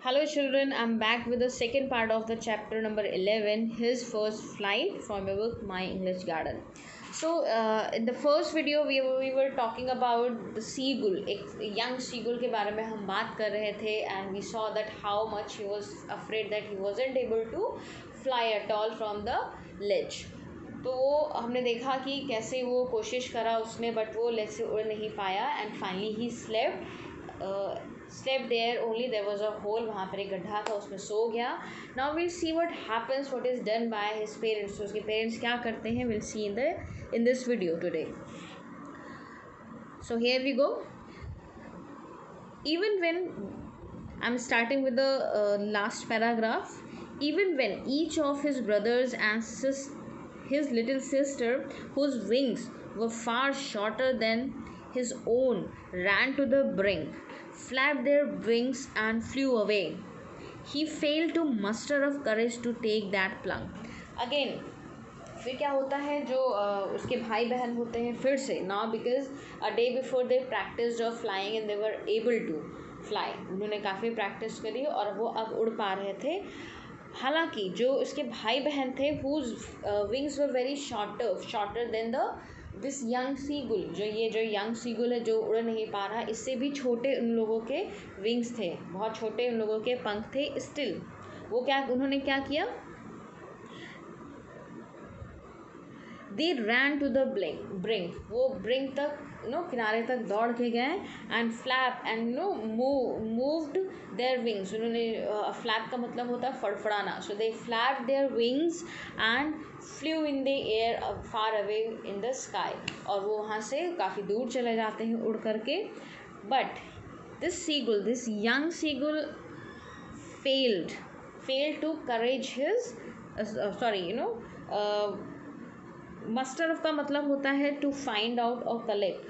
Hello children, I'm back with the second part of the chapter number 11, his first flight, from your book My English Garden. So in the first video we were talking about the seagull, एक young seagull के बारे में हम बात कर रहे थे, and we saw that how much he was afraid that he wasn't able to fly at all from the ledge. तो हमने देखा कि कैसे वो कोशिश करा उसने, बट वो लेट से उड़ नहीं पाया, and finally he slept there, only there was a hole, वहाँ पर एक गड्ढा था, उसमें सो गया. Now we'll see what happens, what is done by his parents. तो उसके पेरेंट्स क्या करते हैं, we'll see in this video today. So here we go. Even when I'm starting with the last paragraph, even when each of his brothers and his little sister, whose wings were far shorter than his own, ran to the brink, flapped their wings and flew away, he failed to muster of courage to take that plunge. Again, फिर क्या होता है, जो उसके भाई बहन होते हैं, फिर से now because a day before they practice of flying and they were able to fly, उन्होंने काफ़ी प्रैक्टिस करी और वो अब उड़ पा रहे थे. हालांकि जो उसके भाई बहन थे, whose wings were very shorter than the this young seagull, जो यंग सीगुल है जो उड़ नहीं पा रहा, इससे भी छोटे उन लोगों के विंग्स थे, बहुत छोटे उन लोगों के पंख थे. स्टिल वो उन्होंने क्या किया, they ran to the brink, वो ब्रिंक तक किनारे तक दौड़ के गए, and flap and moved their wings. उन्होंने फ्लैप का मतलब होता है फड़फड़ाना. So they flap their wings and flew in the air far away in the sky, और वो वहाँ से काफ़ी दूर चले जाते हैं उड़ करके. But this young seagull failed to courage his muster of का मतलब होता है टू फाइंड आउट और collect.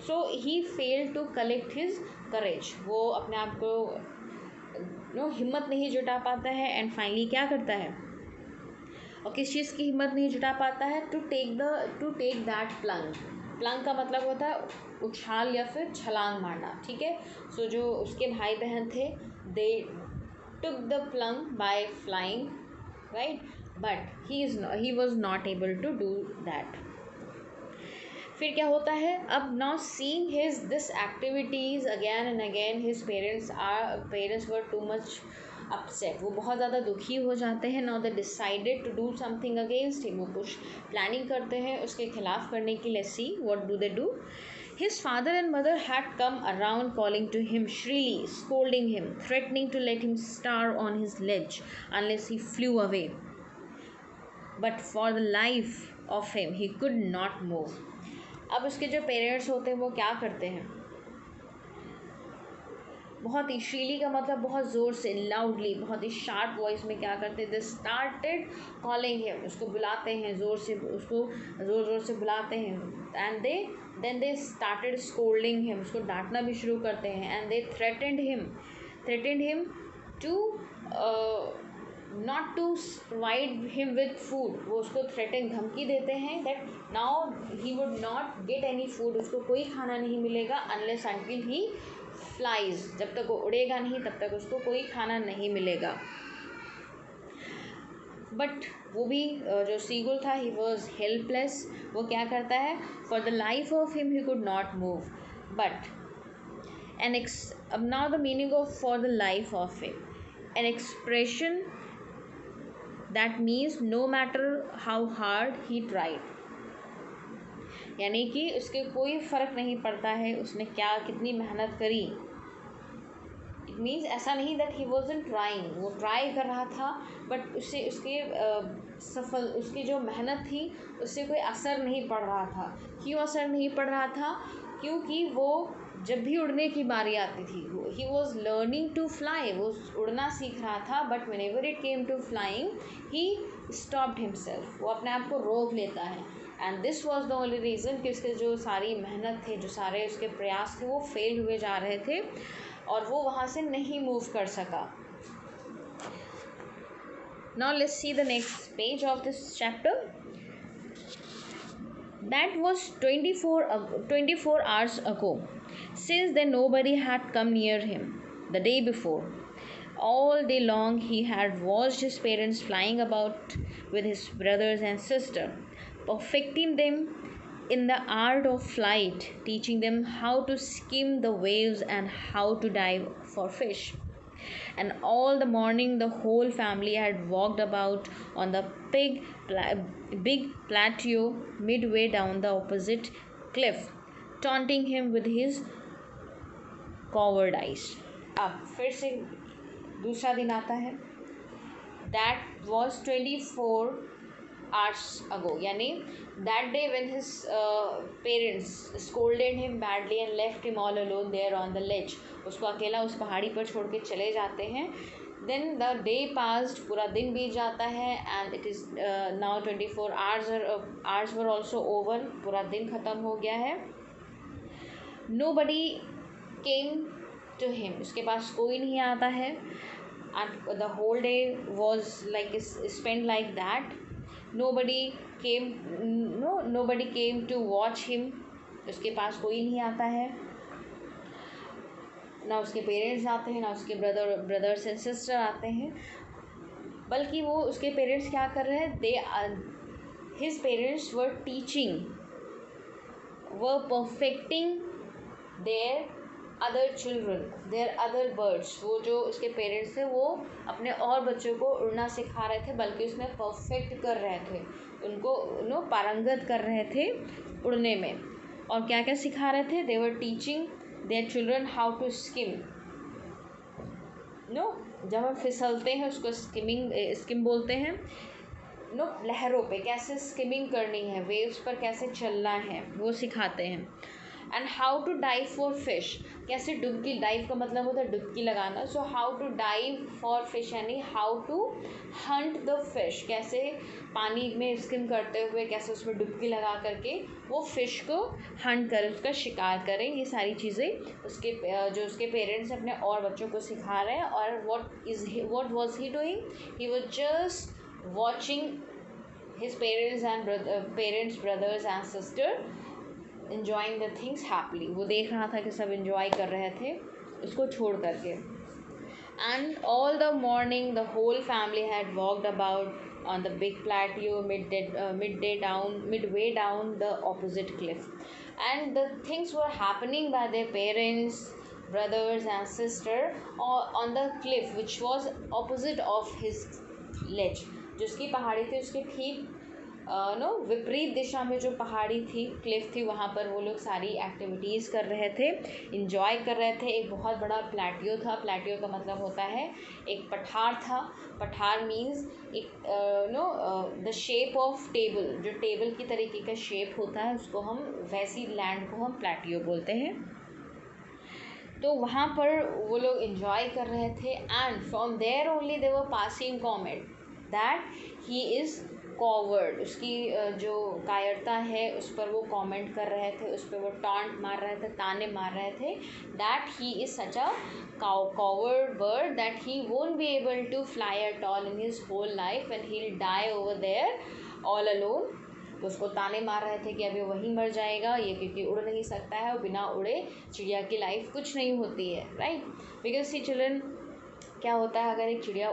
So he fail to collect his courage, वो अपने आप को हिम्मत नहीं जुटा पाता है, एंड फाइनली क्या करता है, और किस चीज़ की हिम्मत नहीं जुटा पाता है, टू टेक दैट प्लंग का मतलब होता है उछाल या फिर छलांग मारना. ठीक है. सो जो उसके भाई बहन थे, they took the plunge by flying, right, but he was not able to do that. फिर क्या होता है, अब now seeing this activities again and again, his parents were too much upset. वो बहुत ज़्यादा दुखी हो जाते हैं. Now they decided to do something against him. वो कुछ प्लानिंग करते हैं उसके खिलाफ करने की. Let's see what do they do. His father and mother had come around, calling to him shrilly, scolding him, threatening to let him starve on his ledge unless he flew away. But for the life of him he could not move. अब उसके जो parents होते हैं वो क्या करते हैं, बहुत ही श्रीली का मतलब बहुत ज़ोर से, लाउडली, बहुत ही शार्प वॉइस में क्या करते हैं, दे स्टार्टेड कॉलिंग हिम, उसको बुलाते हैं ज़ोर से, उसको ज़ोर से बुलाते हैं. And then they started scolding him, उसको डांटना भी शुरू करते हैं. And they threatened him to not to provide him with food. वो उसको थ्रेटन, धमकी देते हैं that now he would not get any food, उसको कोई खाना नहीं मिलेगा अनलेस अंटिल ही फ्लाइज, जब तक वो उड़ेगा नहीं तब तक उसको कोई खाना नहीं मिलेगा. बट वो भी जो सीगुल था, ही वॉज हेल्पलेस. वो क्या करता है, for the life of him he could not move. But अब now the meaning of for the life of him, an expression that means no matter how hard he tried. यानी कि उसके कोई फ़र्क नहीं पड़ता है उसने कितनी मेहनत करी. इट मीन्स ऐसा नहीं दैट ही वॉजंट ट्राइंग, वो ट्राई कर रहा था, बट उसकी जो मेहनत थी उससे कोई असर नहीं पड़ रहा था. क्यों असर नहीं पड़ रहा था, क्योंकि वो जब भी उड़ने की बारी आती थी, he was learning to fly, वो उड़ना सीख रहा था. But whenever it came to flying he stopped himself, वो अपने आप को रोक लेता है. And this was the only reason कि उसके जो सारी मेहनत थे, जो सारे उसके प्रयास थे, वो फेल हुए जा रहे थे और वो वहाँ से नहीं मूव कर सका. Now let's see the next page of this chapter. That was 24 hours ago. Since then nobody had come near him the day before. all day long he had watched his parents flying about with his brothers and sister, perfecting them in the art of flight, teaching them how to skim the waves and how to dive for fish. And all the morning the whole family had walked about on the big plateau midway down the opposite cliff, taunting him with his cowardice. अब फिर से दूसरा दिन आता है. That was 24 hours ago. यानी that day when his parents scolded him badly and left him all alone there on the ledge. उसको अकेला उस पहाड़ी पर छोड़ के चले जाते हैं. Then the day passed, पूरा दिन बीत जाता है and it is now 24 hours were also over. पूरा दिन ख़त्म हो गया है. Nobody came to him. उसके पास कोई नहीं आता है. And the whole day was like spent like that. Nobody came to watch him. उसके पास कोई नहीं आता है. ना उसके पेरेंट्स आते हैं, ना उसके ब्रदर्स एंड सिस्टर आते हैं. बल्कि वो उसके पेरेंट्स क्या कर रहे हैं? His parents were teaching, were perfecting their other children, their other birds. वो जो उसके पेरेंट्स थे वो अपने और बच्चों को उड़ना सिखा रहे थे, बल्कि उसमें परफेक्ट कर रहे थे, उनको पारंगत कर रहे थे उड़ने में. और क्या क्या सिखा रहे थे? They were teaching their children how to skim. जब हम फिसलते हैं उसको स्किम बोलते हैं. लहरों पे कैसे स्किमिंग करनी है, वेव्स पर कैसे चलना है, वो सिखाते हैं. And how to dive for fish, कैसे डुबकी, डाइव का मतलब होता है डुबकी लगाना. So how to dive for fish यानी how to hunt the fish, कैसे पानी में स्किम करते हुए कैसे उसमें डुबकी लगा करके वो फिश को हंट करें, उसका शिकार करें. ये सारी चीज़ें उसके पेरेंट्स अपने और बच्चों को सिखा रहे हैं. और what was he doing? He was just watching his parents, brothers and sister enjoying the things happily. वो देख रहा था कि सब enjoy कर रहे थे उसको छोड़ करके. And all the morning the whole family had walked about on the big plateau midway down the opposite cliff. And the things were happening by their parents, brothers and sister on the cliff which was opposite of his ledge. जिसकी पहाड़ी थी उसके ठीक विपरीत दिशा में जो पहाड़ी थी, क्लिफ थी, वहाँ पर वो लोग सारी एक्टिविटीज़ कर रहे थे, इंजॉय कर रहे थे. एक बहुत बड़ा प्लेटियो था. प्लेटियो का मतलब होता है एक पठार था. पठार मीन्स एक द शेप ऑफ टेबल, जो टेबल की तरीके का शेप होता है उसको हम, वैसी लैंड को हम प्लेटियो बोलते हैं. तो वहाँ पर वो लोग इंजॉय कर रहे थे. And from there only they were passing comment that he is coward. उसकी जो कायरता है उस पर वो कमेंट कर रहे थे, उस पर वो टॉन्ट मार रहे थे, ताने मार रहे थे. That he is such a coward bird that he won't be able to fly at all in his whole life and he'll die over there all alone. उसको ताने मार रहे थे कि अभी वहीं मर जाएगा ये, क्योंकि उड़ नहीं सकता है और बिना उड़े चिड़िया की लाइफ कुछ नहीं होती है. राइट? बिकॉज सी चिल्ड्रन, क्या होता है अगर एक चिड़िया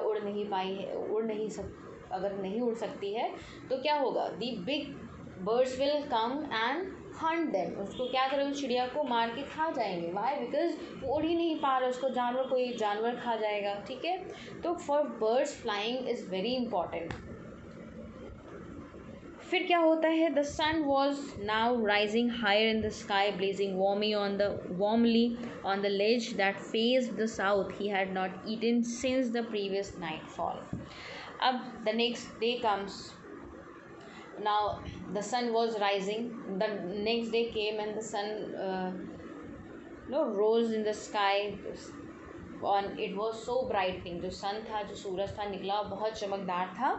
अगर नहीं उड़ सकती है तो क्या होगा? The big birds will come and hunt them. उसको क्या करें? उस चिड़िया को मार के खा जाएंगे. वाई? बिकॉज वो उड़ ही नहीं पा रहा, उसको कोई जानवर खा जाएगा. ठीक है? तो for birds flying is very important. फिर क्या होता है? The sun was now rising higher in the sky, blazing warmly on the ledge that faced the south. He had not eaten since the previous nightfall. अब the next day comes. Now the sun was rising. The next day came and the sun rose in the sky. And it was so brightening. जो सन था, जो सूरज था, निकला, बहुत चमकदार था.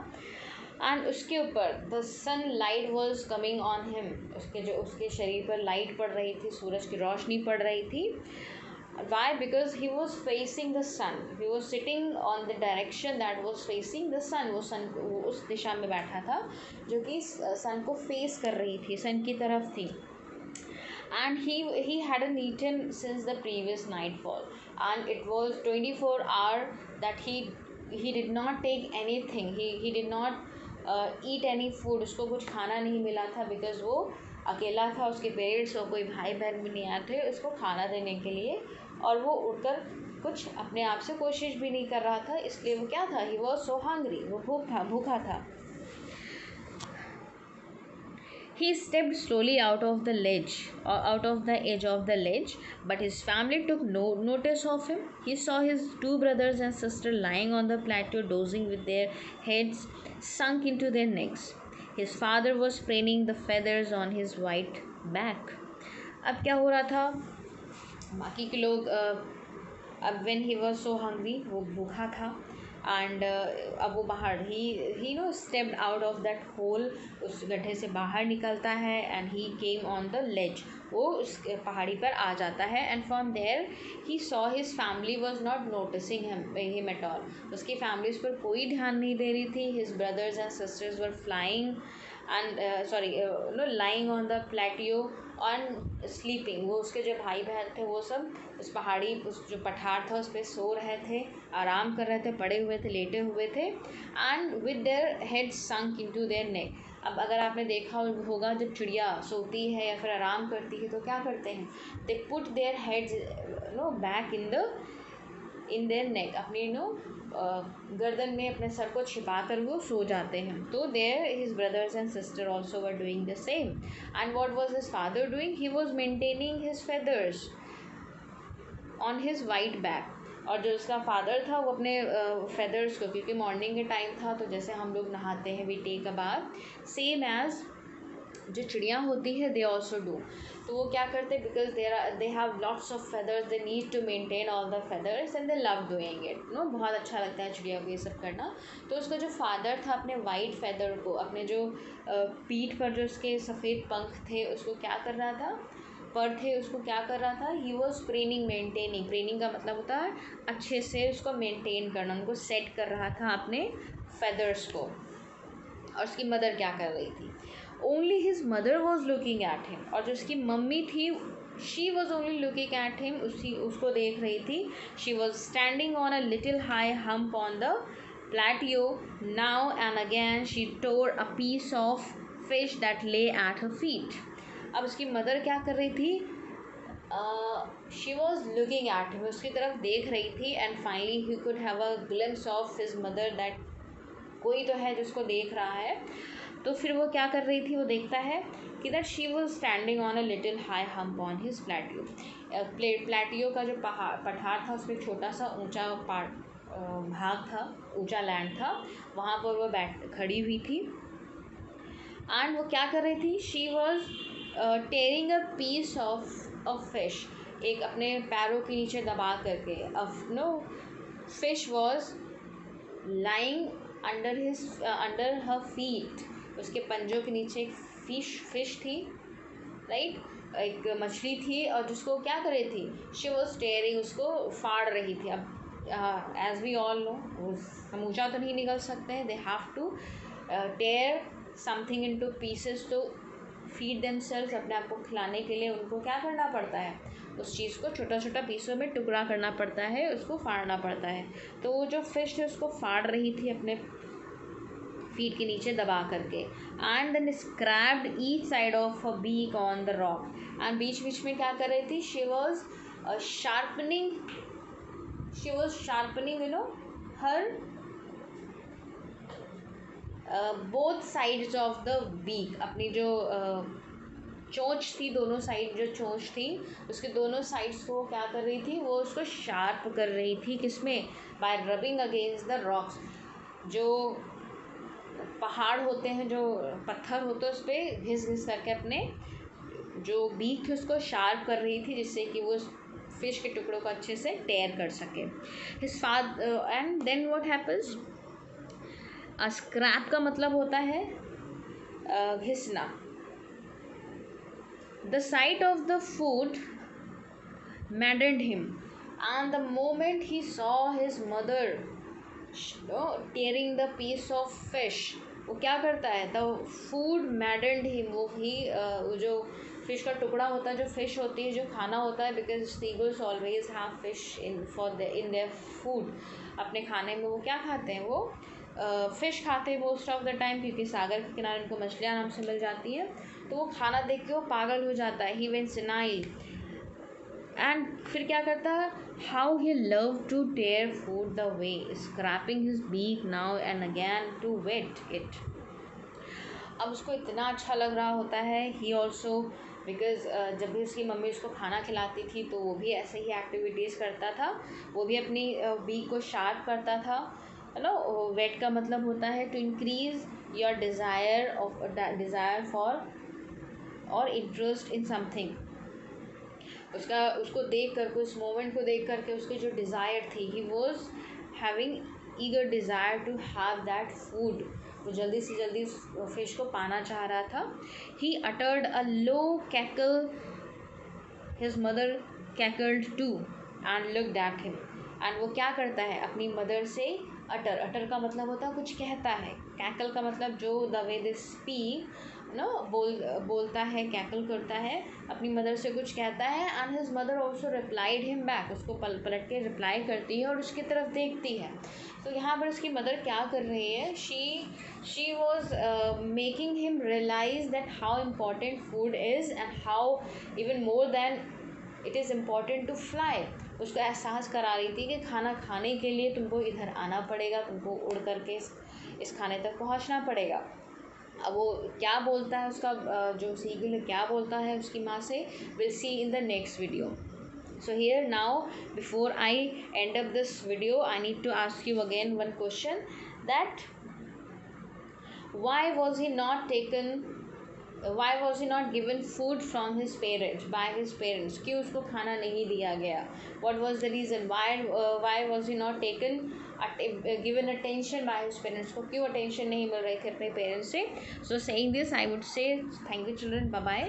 And उसके ऊपर the sun light was coming on him. उसके शरीर पर लाइट पड़ रही थी, सूरज की रोशनी पड़ रही थी. Why? Because he was facing the sun. He was sitting on the direction that was facing the sun. वो उस दिशा में बैठा था जो कि सन को फेस कर रही थी, सन की तरफ थी. And he hadn't eaten since the previous nightfall. and it was 24 hour that he did not take anything, he did not eat any food, उसको कुछ खाना नहीं मिला था बिकॉज वो अकेला था, उसके पेरेंट्स और कोई भाई बहन भी नहीं आए थे उसको खाना देने के लिए, और वो उठकर कुछ अपने आप से कोशिश भी नहीं कर रहा था, इसलिए वो क्या था, ही वॉज सो हंग्री, वो भूखा था. He stepped slowly out of the ledge, or out of the edge of the ledge, but his family took no notice of him. He saw his two brothers and sister lying on the plateau, dozing with their heads sunk into their necks. His father was preening the feathers on his white back. अब क्या हो रहा था, बाकी के लोग अब when he was so hungry, वो भूखा था, एंड अब वो बाहर he now stepped out of that hole, उस गड्ढे से बाहर निकलता है, and he came on the ledge, वो उस पहाड़ी पर आ जाता है, and from there he saw his family was not noticing him at all. उसकी फैमिली उस पर कोई ध्यान नहीं दे रही थी. His brothers and sisters were flying and lying on the plateau on sleeping. वो उसके जो भाई बहन थे वो सब उस पहाड़ी, उस जो पठार था उस पर सो रहे थे, आराम कर रहे थे, पड़े हुए थे, लेटे हुए थे, and with their head sunk into their neck. अब अगर आपने देखा होगा जब चिड़िया सोती है या फिर आराम करती है तो क्या करते हैं, they put their heads back in their neck, अपनी गर्दन में अपने सर को छिपा कर वो सो जाते हैं. तो there his brothers and sister also were doing the same. And what was his father doing, he was maintaining his feathers on his white back. और जो उसका फादर था वो अपने फेदर्स को, क्योंकि मॉर्निंग के टाइम था तो जैसे हम लोग नहाते हैं, we take a bath, same as जो चिड़िया होती है दे ऑल्सो डू. तो वो क्या करते हैं, because they have lots of feathers, they need to maintain all the feathers and they love doing it. बहुत अच्छा लगता है चिड़िया को ये सब करना. तो उसका जो फादर था अपने वाइट फेदर को, अपने जो पीठ पर जो उसके सफ़ेद पंख थे उसको क्या कर रहा था, पर थे, उसको क्या कर रहा था, ही वॉज प्रेनिंग, मेंटेनिंग. प्रेनिंग का मतलब होता है अच्छे से उसको मेंटेन करना, उनको सेट कर रहा था अपने फेदर्स को. और उसकी मदर क्या कर रही थी, only his mother was looking at him. और जो उसकी मम्मी थी she was only looking at him, उसको देख रही थी. She was standing on a little high hump on the plateau. Now and again she tore a piece of fish that lay at her feet. अब उसकी mother क्या कर रही थी, she was looking at him, उसकी तरफ देख रही थी, and finally he could have a glimpse of his mother, that कोई तो है जिसको देख रहा है. तो फिर वो क्या कर रही थी, वो देखता है कि that she was standing on a little high hump on his प्लेटियो. प्लेटियो का जो पठार था उसमें छोटा सा ऊंचा भाग था, ऊंचा लैंड था, वहाँ पर वो खड़ी हुई थी. एंड वो क्या कर रही थी, she was tearing a piece of fish, एक अपने पैरों के नीचे दबा करके. Fish was lying under her feet, उसके पंजों के नीचे एक फिश थी, राइट, एक मछली थी, और जिसको क्या कर रही थी, शी वॉज टेयरिंग, उसको फाड़ रही थी. अब एज वी ऑल नो, हम ऊँचा तो नहीं निकल सकते हैं, they have to tear something into pieces to feed themselves. अपने आप को खिलाने के लिए उनको क्या करना पड़ता है, उस चीज़ को छोटा छोटा पीसों में टुकड़ा करना पड़ता है, उसको फाड़ना पड़ता है. तो वो जो फिश थी उसको फाड़ रही थी अपने फीट के नीचे दबा करके. And then scraped each side of a beak on the rock. And बीच बीच में क्या कर रही थी, she was sharpening her both sides of the beak. अपनी जो चोंच थी, दोनों साइड जो चोंच थी उसके दोनों साइड्स को क्या कर रही थी, वो उसको शार्प कर रही थी. किसमें, bye rubbing against the rocks. जो पहाड़ होते हैं, जो पत्थर होते हैं, उस पर घिस करके अपने जो बीक थी उसको शार्प कर रही थी, जिससे कि वो फिश के टुकड़ों को अच्छे से टेयर कर सके. His father and then what happens, scrap का मतलब होता है घिसना. The sight of the food maddened him, and the moment he saw his mother tearing the piece of fish, वो क्या करता है, द फूड maddened him, वो जो फ़िश का टुकड़ा होता है, जो फ़िश होती है, जो खाना होता है, because seagulls always have fish in their food. अपने खाने में वो क्या खाते हैं, वो फ़िश खाते हैं मोस्ट ऑफ द टाइम, क्योंकि सागर के किनारे उनको मछलियाँ आराम से मिल जाती हैं। तो वो खाना देख के वो पागल हो जाता है, ही वेंट सेनाइल। एंड फिर क्या करता है, how he love to tear food the way, scraping his beak now and again to wet it. अब उसको इतना अच्छा लग रहा होता है, ही ऑल्सो, बिकॉज जब भी उसकी मम्मी उसको खाना खिलाती थी तो वो भी ऐसे ही एक्टिविटीज़ करता था, वो भी अपनी बीक को शार्प करता था। नो, वेट का मतलब होता है to increase your desire for और इंटरेस्ट इन समथिंग। उसको देख कर, उस मोमेंट को देख करके उसकी जो डिज़ायर थी, he was having eager desire to have that food, वो जल्दी से जल्दी उस फिश को पाना चाह रहा था। He uttered a low cackle, his mother cackled too and looked at him. And वो क्या करता है, अपनी मदर से अटर का मतलब होता है कुछ कहता है, कैकल का मतलब जो the way they speak, no, बोलता है, कैकल करता है, अपनी मदर से कुछ कहता है। And his mother also replied him back, उसको पलट के रिप्लाई करती है और उसकी तरफ देखती है। तो यहाँ पर उसकी मदर क्या कर रही है, she was making him realize that how important food is and how even more than it is important to fly. उसको एहसास करा रही थी कि खाना खाने के लिए तुमको इधर आना पड़ेगा, तुमको उड़ करके इस खाने तक पहुंचना पड़ेगा। अब वो क्या बोलता है, उसका जो सीगल क्या बोलता है उसकी माँ से, will see in the next video. So here now, before I end up this video, I need to ask you again one question, that why was he not given food from his parents, by his parents? क्यों उसको खाना नहीं दिया गया? What was the reason? Why was he not given attention by his parents? को क्यों attention नहीं मिल रही थी अपने parents से? So saying this, I would say thank you children, bye bye.